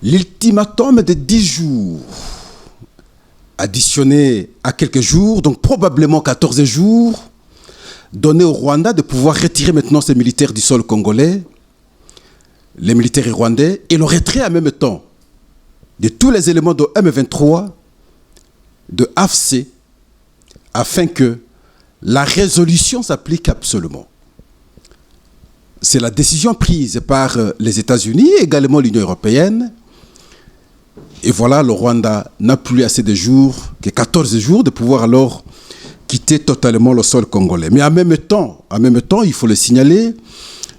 L'ultimatum de 10 jours, additionné à quelques jours, donc probablement 14 jours, donné au Rwanda de pouvoir retirer maintenant ses militaires du sol congolais, les militaires rwandais, et le retrait en même temps de tous les éléments de M23, de AFC, afin que la résolution s'applique absolument. C'est la décision prise par les États-Unis et également l'Union européenne. Et voilà, le Rwanda n'a plus assez de jours, que 14 jours, de pouvoir alors quitter totalement le sol congolais. Mais en même temps, il faut le signaler,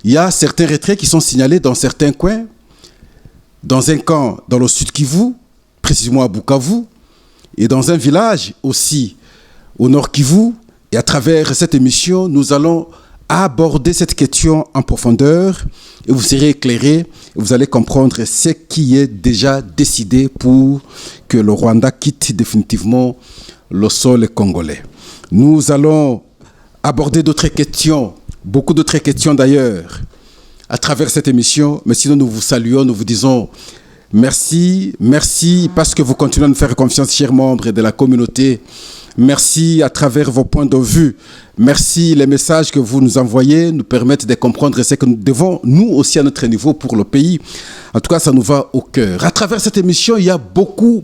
il y a certains retraits qui sont signalés dans certains coins, dans un camp dans le sud Kivu, précisément à Bukavu, et dans un village aussi au nord Kivu. Et à travers cette émission, nous allons aborder cette question en profondeur et vous serez éclairés, vous allez comprendre ce qui est déjà décidé pour que le Rwanda quitte définitivement le sol congolais. Nous allons aborder d'autres questions, beaucoup d'autres questions d'ailleurs, à travers cette émission, mais sinon nous vous saluons, nous vous disons merci, merci parce que vous continuez à nous faire confiance, chers membres de la communauté. Merci à travers vos points de vue. Merci, les messages que vous nous envoyez nous permettent de comprendre ce que nous devons, nous aussi à notre niveau pour le pays. En tout cas, ça nous va au cœur. À travers cette émission, il y a beaucoup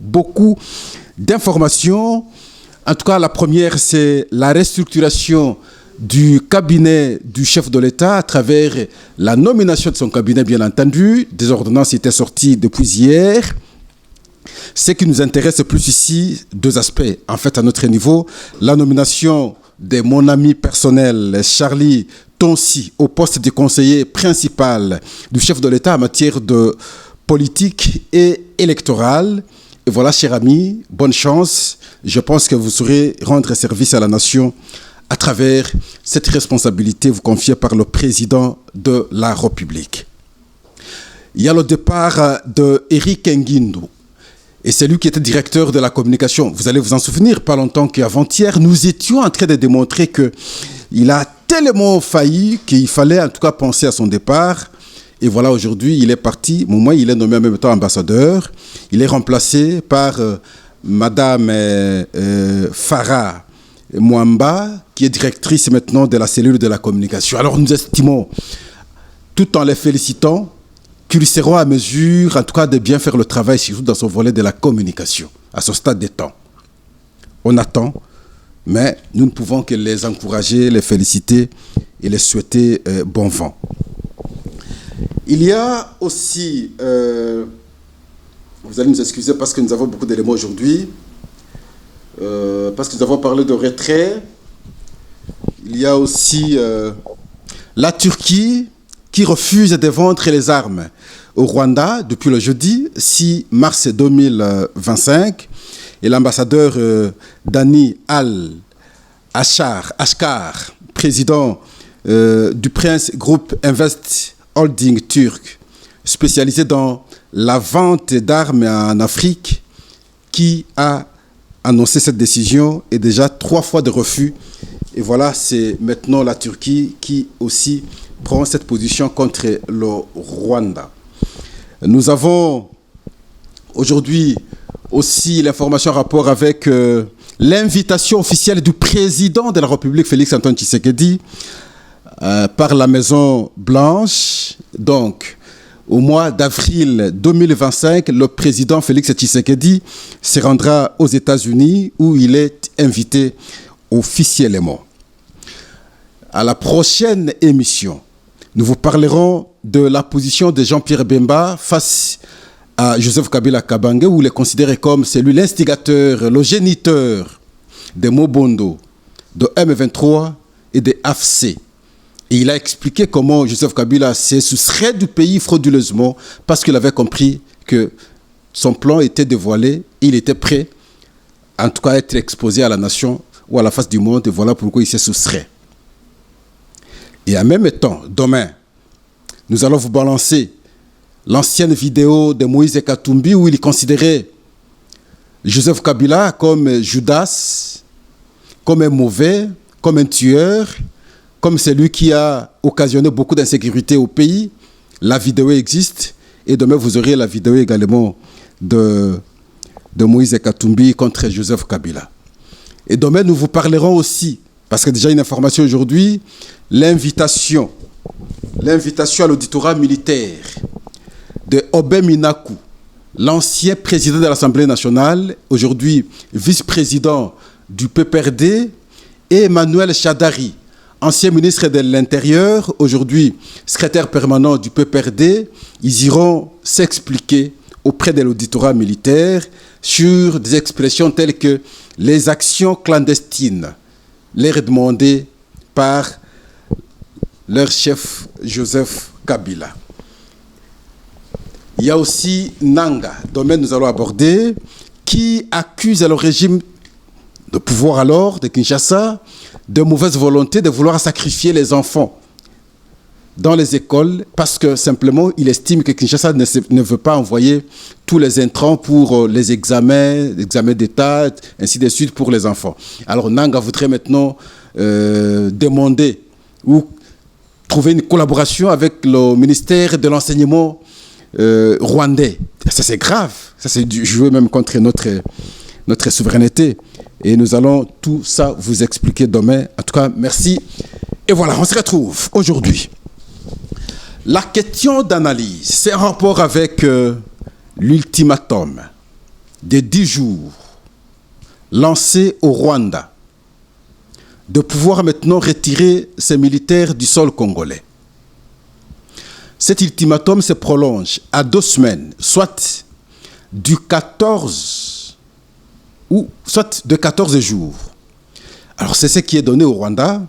d'informations. En tout cas, la première, c'est la restructuration du cabinet du chef de l'État à travers la nomination de son cabinet, bien entendu. Des ordonnances étaient sorties depuis hier. Ce qui nous intéresse plus ici, deux aspects. En fait, à notre niveau, la nomination de mon ami personnel, Charlie Tonsi, au poste de conseiller principal du chef de l'État en matière de politique et électorale. Et voilà, cher ami, bonne chance. Je pense que vous saurez rendre service à la nation à travers cette responsabilité vous confiée par le président de la République. Il y a le départ de Eric Nguindu. Et c'est lui qui était directeur de la communication. Vous allez vous en souvenir, pas longtemps qu'avant-hier, nous étions en train de démontrer qu'il a tellement failli qu'il fallait en tout cas penser à son départ. Et voilà, aujourd'hui, il est parti. Au moins, il est nommé en même temps ambassadeur. Il est remplacé par Madame Farah Mwamba, qui est directrice maintenant de la cellule de la communication. Alors, nous estimons, tout en les félicitant, qu'ils seront à mesure, en tout cas, de bien faire le travail, surtout dans son volet de la communication, à ce stade des temps. On attend, mais nous ne pouvons que les encourager, les féliciter et les souhaiter bon vent. Il y a aussi, vous allez nous excuser parce que nous avons beaucoup d'éléments aujourd'hui, parce que nous avons parlé de retrait. Il y a aussi la Turquie qui refuse de vendre les armes au Rwanda depuis le jeudi 6 mars 2025. Et l'ambassadeur Dani Al-Ashkar, président du Prince Group Invest Holding turc, spécialisé dans la vente d'armes en Afrique, qui a annoncé cette décision et déjà 3 fois de refus. Et voilà, c'est maintenant la Turquie qui aussi prend cette position contre le Rwanda. Nous avons aujourd'hui aussi l'information en rapport avec l'invitation officielle du président de la République, Félix-Antoine Tshisekedi, par la Maison Blanche. Donc, au mois d'avril 2025, le président Félix Tshisekedi se rendra aux États-Unis où il est invité officiellement. À la prochaine émission, nous vous parlerons de la position de Jean-Pierre Bemba face à Joseph Kabila Kabange, où il est considéré comme celui l'instigateur, le géniteur de Mobondo, de M23 et de AFC. Et il a expliqué comment Joseph Kabila s'est soustrait du pays frauduleusement parce qu'il avait compris que son plan était dévoilé, il était prêt, en tout cas, à être exposé à la nation ou à la face du monde, et voilà pourquoi il s'est soustrait. Et en même temps, demain, nous allons vous balancer l'ancienne vidéo de Moïse Katumbi où il considérait Joseph Kabila comme Judas, comme un mauvais, comme un tueur, comme celui qui a occasionné beaucoup d'insécurité au pays. La vidéo existe Et demain, vous aurez la vidéo également de Moïse Katumbi contre Joseph Kabila. Et demain, nous vous parlerons aussi, parce que déjà une information aujourd'hui, l'invitation à l'auditorat militaire de Obé Minaku, l'ancien président de l'Assemblée nationale, aujourd'hui vice-président du PPRD, et Emmanuel Chadari, ancien ministre de l'Intérieur, aujourd'hui secrétaire permanent du PPRD. Ils iront s'expliquer auprès de l'auditorat militaire sur des expressions telles que les actions clandestines, les demandées par leur chef Joseph Kabila. Il y a aussi Nanga, domaine que nous allons aborder, qui accuse le régime de pouvoir alors de Kinshasa de mauvaise volonté de vouloir sacrifier les enfants dans les écoles parce que simplement il estime que Kinshasa ne veut pas envoyer tous les intrants pour les examens d'État, ainsi de suite pour les enfants. Alors Nanga voudrait maintenant demander ou trouver une collaboration avec le ministère de l'enseignement rwandais. Ça c'est grave, ça c'est jouer même contre notre souveraineté. Et nous allons tout ça vous expliquer demain. En tout cas, merci. Et voilà, on se retrouve aujourd'hui. La question d'analyse, c'est en rapport avec l'ultimatum de 10 jours lancé au Rwanda de pouvoir maintenant retirer ses militaires du sol congolais. Cet ultimatum se prolonge à 2 semaines, soit du 14 ou soit de 14 jours. Alors c'est ce qui est donné au Rwanda,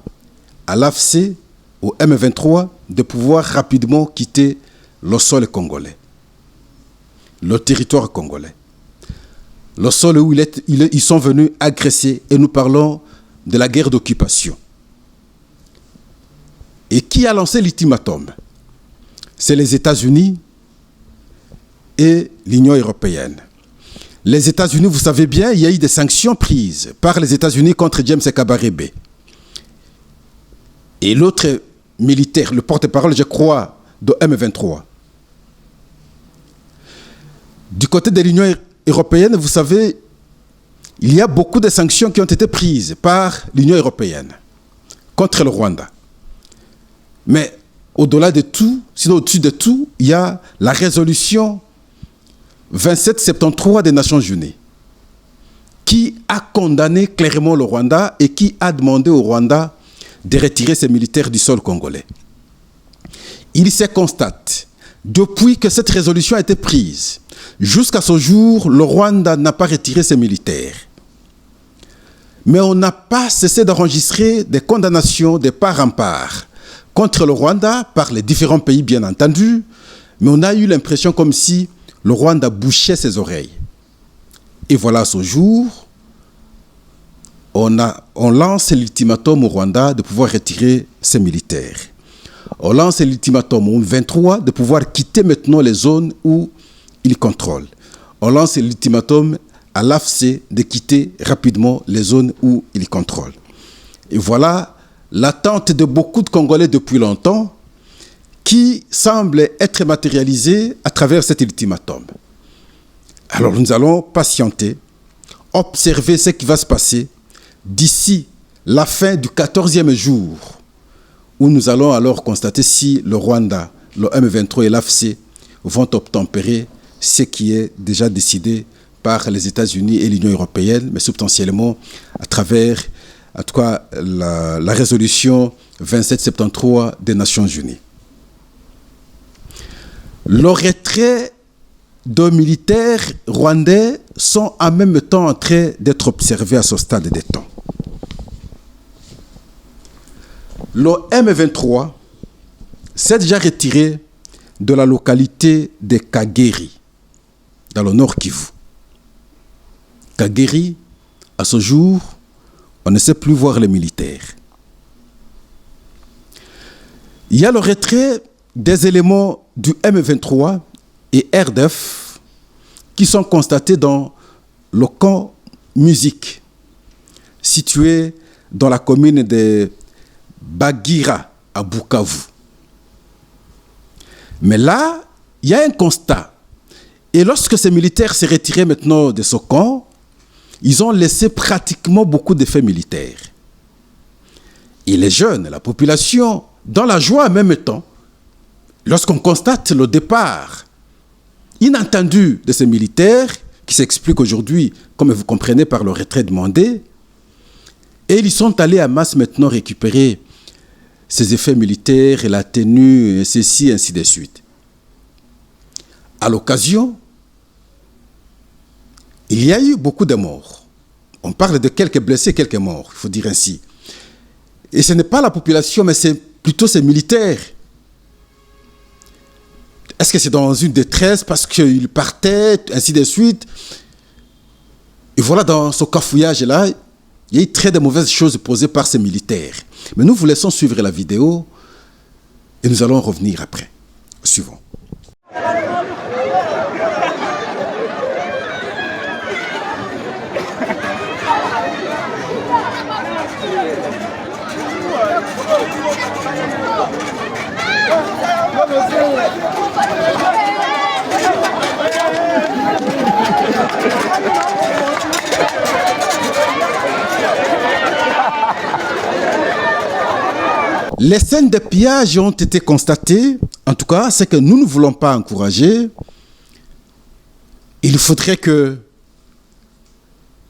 à l'AFC, au M23, de pouvoir rapidement quitter le sol congolais, le territoire congolais. Le sol où ils sont venus agresser, et nous parlons de la guerre d'occupation. Et qui a lancé l'ultimatum? C'est les États-Unis et l'Union européenne. Les États-Unis, vous savez bien, il y a eu des sanctions prises par les États-Unis contre James Kabarebe. Et l'autre militaire, le porte-parole, je crois, de M23. Du côté de l'Union européenne, vous savez, il y a beaucoup de sanctions qui ont été prises par l'Union européenne contre le Rwanda. Mais au-delà de tout, sinon au-dessus de tout, il y a la résolution 2773 des Nations Unies qui a condamné clairement le Rwanda et qui a demandé au Rwanda de retirer ses militaires du sol congolais. Il se constate, depuis que cette résolution a été prise, jusqu'à ce jour, le Rwanda n'a pas retiré ses militaires. Mais on n'a pas cessé d'enregistrer des condamnations de part en part contre le Rwanda par les différents pays, bien entendu, mais on a eu l'impression comme si le Rwanda bouchait ses oreilles. Et voilà, à ce jour, on lance l'ultimatum au Rwanda de pouvoir retirer ses militaires. On lance l'ultimatum au 23 de pouvoir quitter maintenant les zones où il contrôle. On lance l'ultimatum à l'AFC de quitter rapidement les zones où il contrôle. Et voilà l'attente de beaucoup de Congolais depuis longtemps qui semble être matérialisée à travers cet ultimatum. Alors nous allons patienter, observer ce qui va se passer d'ici la fin du 14e jour, où nous allons alors constater si le Rwanda, le M23 et l'AFC vont obtempérer ce qui est déjà décidé par les États-Unis et l'Union européenne, mais substantiellement à travers, en tout cas, la résolution 2773 des Nations Unies. Le retrait de militaires rwandais sont en même temps en train d'être observés à ce stade des temps. Le M23 s'est déjà retiré de la localité de Kageri, dans le nord Kivu. Kageri, à ce jour, on ne sait plus voir les militaires. Il y a le retrait des éléments du M23 et RDF qui sont constatés dans le camp musique, situé dans la commune de Bagira à Bukavu. Mais là, il y a un constat. Et lorsque ces militaires s'est retirés maintenant de ce camp, ils ont laissé pratiquement beaucoup d'effets militaires. Et les jeunes, la population, dans la joie en même temps, lorsqu'on constate le départ inattendu de ces militaires, qui s'explique aujourd'hui, comme vous comprenez, par le retrait demandé, et ils sont allés à masse maintenant récupérer ces effets militaires et la tenue, et ceci, ainsi de suite. À l'occasion, il y a eu beaucoup de morts. On parle de quelques blessés, quelques morts, il faut dire ainsi. Et ce n'est pas la population, mais c'est plutôt ces militaires. Est-ce que c'est dans une détresse parce qu'ils partaient, ainsi de suite? Et voilà, dans ce cafouillage-là, il y a eu très de mauvaises choses posées par ces militaires. Mais nous vous laissons suivre la vidéo et nous allons revenir après. Suivons. Les scènes de pillage ont été constatées. En tout cas, c'est que nous ne voulons pas encourager. Il faudrait que,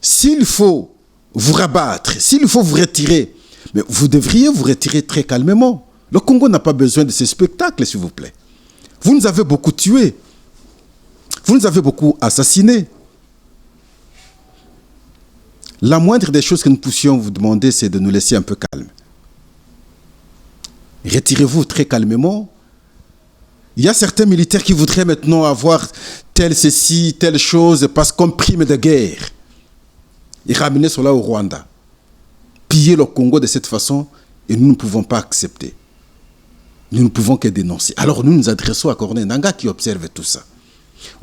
s'il faut vous rabattre, s'il faut vous retirer, mais vous devriez vous retirer très calmement. Le Congo n'a pas besoin de ces spectacles, s'il vous plaît. Vous nous avez beaucoup tués. Vous nous avez beaucoup assassinés. La moindre des choses que nous puissions vous demander, c'est de nous laisser un peu calmes. Retirez-vous très calmement. Il y a certains militaires qui voudraient maintenant avoir tel ceci, telle chose, parce qu'on prime de guerre. Et ramener cela au Rwanda. Piller le Congo de cette façon, et nous ne pouvons pas accepter. Nous ne pouvons que dénoncer. Alors nous nous adressons à Corneille Nangaa qui observe tout ça.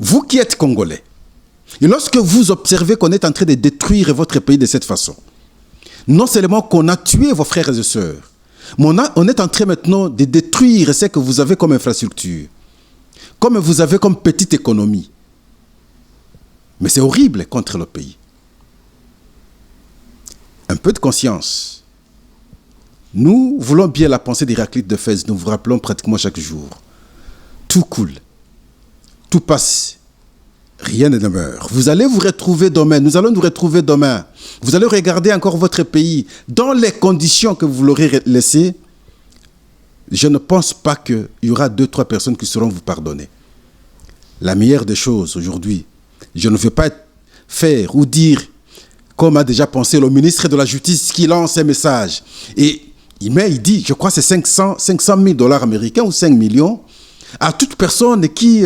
Vous qui êtes Congolais, et lorsque vous observez qu'on est en train de détruire votre pays de cette façon, non seulement qu'on a tué vos frères et sœurs, mais on est en train maintenant de détruire ce que vous avez comme infrastructure, comme vous avez comme petite économie. Mais c'est horrible contre le pays. Un peu de conscience. Nous voulons bien la pensée d'Héraclite de Fès, nous vous rappelons pratiquement chaque jour. Tout coule, tout passe, rien ne demeure. Vous allez vous retrouver demain, nous allons nous retrouver demain. Vous allez regarder encore votre pays dans les conditions que vous l'aurez laissé. Je ne pense pas qu'il y aura 2-3 personnes qui sauront vous pardonner. La meilleure des choses aujourd'hui, je ne veux pas faire ou dire, comme a déjà pensé le ministre de la Justice qui lance un message. Et il dit, je crois que c'est 500 000 $ américains ou 5 millions, à toute personne qui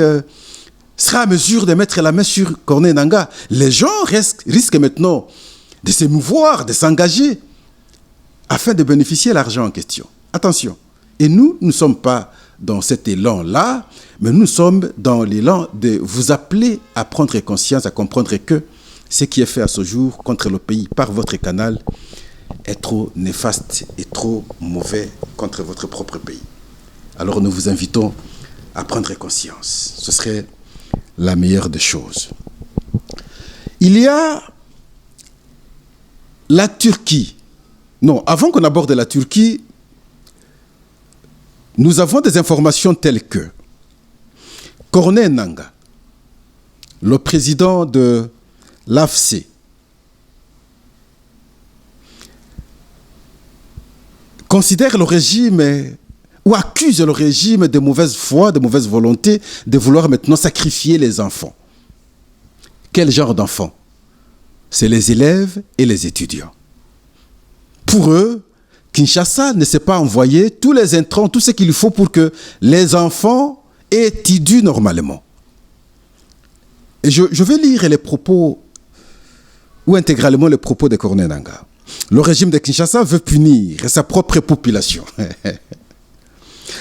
sera à mesure de mettre la main sur Corneille Nangaa. Les gens risquent maintenant de s'émouvoir, de s'engager, afin de bénéficier de l'argent en question. Attention. Et nous ne sommes pas dans cet élan-là, mais nous sommes dans l'élan de vous appeler à prendre conscience, à comprendre que ce qui est fait à ce jour contre le pays par votre canal est trop néfaste et trop mauvais contre votre propre pays. Alors nous vous invitons à prendre conscience. Ce serait la meilleure des choses. Il y a la Turquie. Non, avant qu'on aborde la Turquie, nous avons des informations telles que Corneille Nangaa, le président de l'AFC, considère le régime ou accuse le régime de mauvaise foi, de mauvaise volonté, de vouloir maintenant sacrifier les enfants. Quel genre d'enfants? C'est les élèves et les étudiants. Pour eux, Kinshasa ne s'est pas envoyé tous les intrants, tout ce qu'il faut pour que les enfants étudient normalement. Et je vais lire les propos, ou intégralement les propos de Corneille Nangaa. Le régime de Kinshasa veut punir sa propre population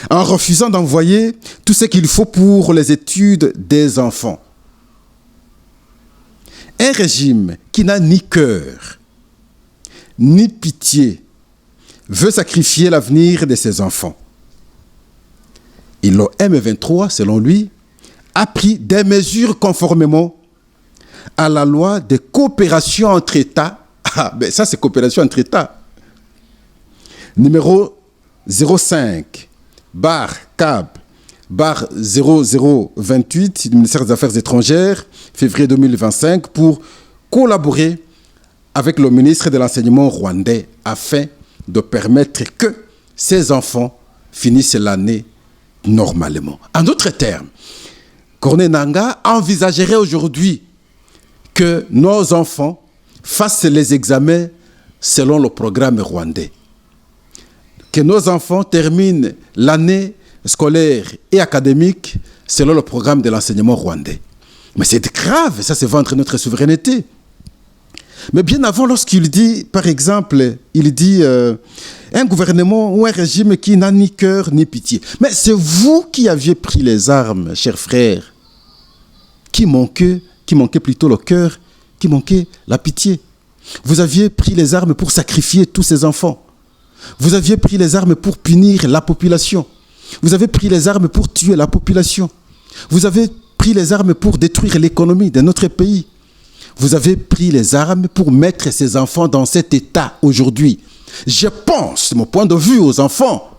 en refusant d'envoyer tout ce qu'il faut pour les études des enfants. Un régime qui n'a ni cœur, ni pitié, veut sacrifier l'avenir de ses enfants. Et le M23, selon lui, a pris des mesures conformément à la loi de coopération entre États. Ah, ben ça c'est coopération entre États. Numéro 05/CAB/0028 du ministère des Affaires étrangères, février 2025, pour collaborer avec le ministre de l'Enseignement rwandais afin de permettre que ces enfants finissent l'année normalement. En d'autres termes, Corneille Nangaa envisagerait aujourd'hui que nos enfants fassent les examens selon le programme rwandais. Que nos enfants terminent l'année scolaire et académique selon le programme de l'enseignement rwandais. Mais c'est grave, ça c'est vendre notre souveraineté. Mais bien avant, lorsqu'il dit, par exemple, il dit un gouvernement ou un régime qui n'a ni cœur ni pitié. Mais c'est vous qui aviez pris les armes, chers frères, qui manquait plutôt le cœur, qui manquait la pitié. Vous aviez pris les armes pour sacrifier tous ces enfants. Vous aviez pris les armes pour punir la population. Vous avez pris les armes pour tuer la population. Vous avez pris les armes pour détruire l'économie de notre pays. Vous avez pris les armes pour mettre ces enfants dans cet état aujourd'hui. Je pense, de mon point de vue, aux enfants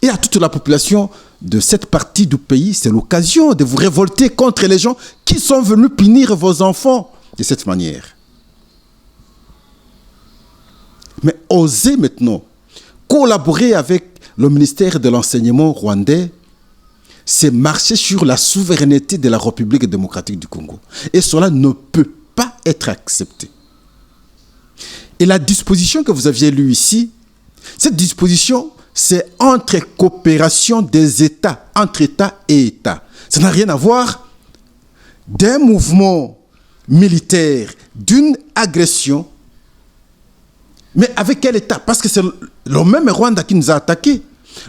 et à toute la population de cette partie du pays. C'est l'occasion de vous révolter contre les gens qui sont venus punir vos enfants de cette manière. Mais osez maintenant collaborer avec le ministère de l'Enseignement rwandais, c'est marcher sur la souveraineté de la République démocratique du Congo. Et cela ne peut pas être accepté. Et la disposition que vous aviez lue ici, cette disposition, c'est entre coopération des États, entre États et États. Ça n'a rien à voir d'un mouvement militaire, d'une agression. Mais avec quel État? Parce que c'est le même Rwanda qui nous a attaqués,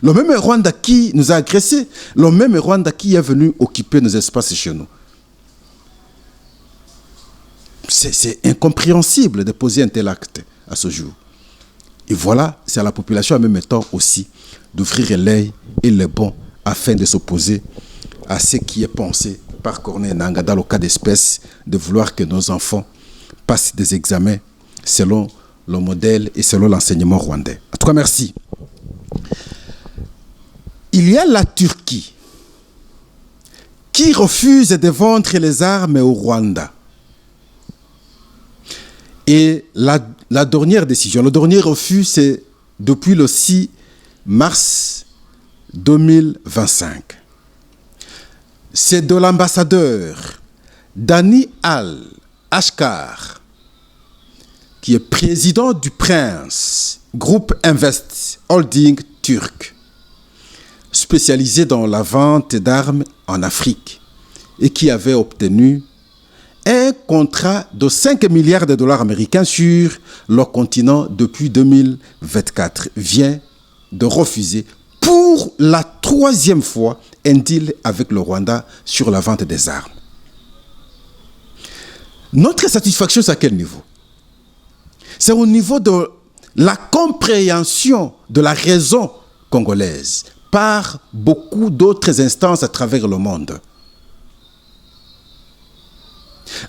le même Rwanda qui nous a agressés, le même Rwanda qui est venu occuper nos espaces chez nous. C'est incompréhensible de poser un tel acte à ce jour. Et voilà, c'est à la population en même temps aussi d'ouvrir l'œil et le bon afin de s'opposer à ce qui est pensé par Corneille Nangaa dans le cas d'espèce de vouloir que nos enfants passent des examens selon le modèle et selon l'enseignement rwandais. En tout cas, merci. Il y a la Turquie qui refuse de vendre les armes au Rwanda. Et la dernière décision, le dernier refus, c'est depuis le 6 mars 2025. C'est de l'ambassadeur Dani Al-Ashkar, qui est président du Prince Group Invest Holding turc, spécialisé dans la vente d'armes en Afrique et qui avait obtenu un contrat de 5 milliards de dollars américains sur le continent depuis 2024, vient de refuser pour la 3e fois un deal avec le Rwanda sur la vente des armes. Notre satisfaction, c'est à quel niveau? C'est au niveau de la compréhension de la raison congolaise par beaucoup d'autres instances à travers le monde.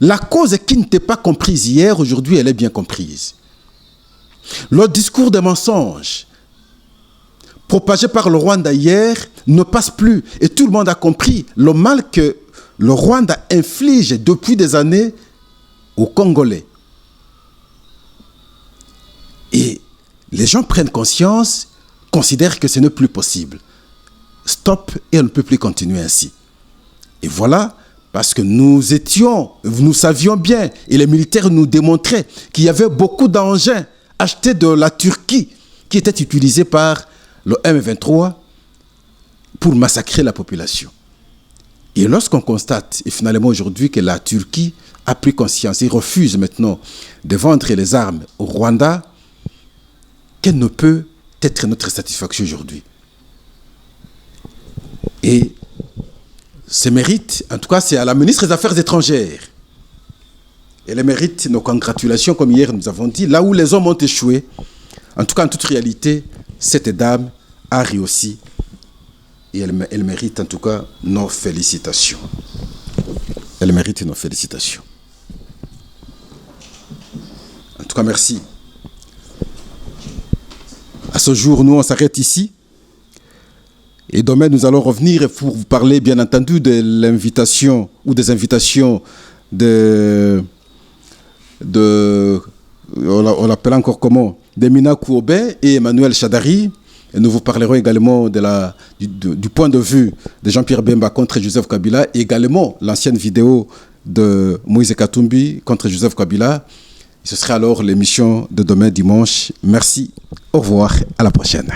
La cause qui n'était pas comprise hier, aujourd'hui, elle est bien comprise. Le discours de mensonges propagé par le Rwanda hier ne passe plus. Et tout le monde a compris le mal que le Rwanda inflige depuis des années aux Congolais. Et les gens prennent conscience, considèrent que ce n'est plus possible. Stop, et on ne peut plus continuer ainsi. Et voilà, parce que nous savions bien, et les militaires nous démontraient qu'il y avait beaucoup d'engins achetés de la Turquie qui étaient utilisés par le M23 pour massacrer la population. Et lorsqu'on constate, et finalement aujourd'hui, que la Turquie a pris conscience et refuse maintenant de vendre les armes au Rwanda, quelle ne peut être notre satisfaction aujourd'hui? Et ce mérite, en tout cas, c'est à la ministre des Affaires étrangères. Elle mérite nos congratulations, comme hier nous avons dit. Là où les hommes ont échoué, en tout cas, en toute réalité, cette dame a réussi. Et elle mérite, en tout cas, nos félicitations. Elle mérite nos félicitations. En tout cas, merci. À ce jour, nous, on s'arrête ici. Et demain, nous allons revenir pour vous parler, bien entendu, de l'invitation ou des invitations on l'appelle encore comment, d'Emina Kouobé et Emmanuel Chadari. Et nous vous parlerons également du point de vue de Jean-Pierre Bemba contre Joseph Kabila, et également l'ancienne vidéo de Moïse Katumbi contre Joseph Kabila. Ce sera alors l'émission de demain dimanche. Merci, au revoir, à la prochaine.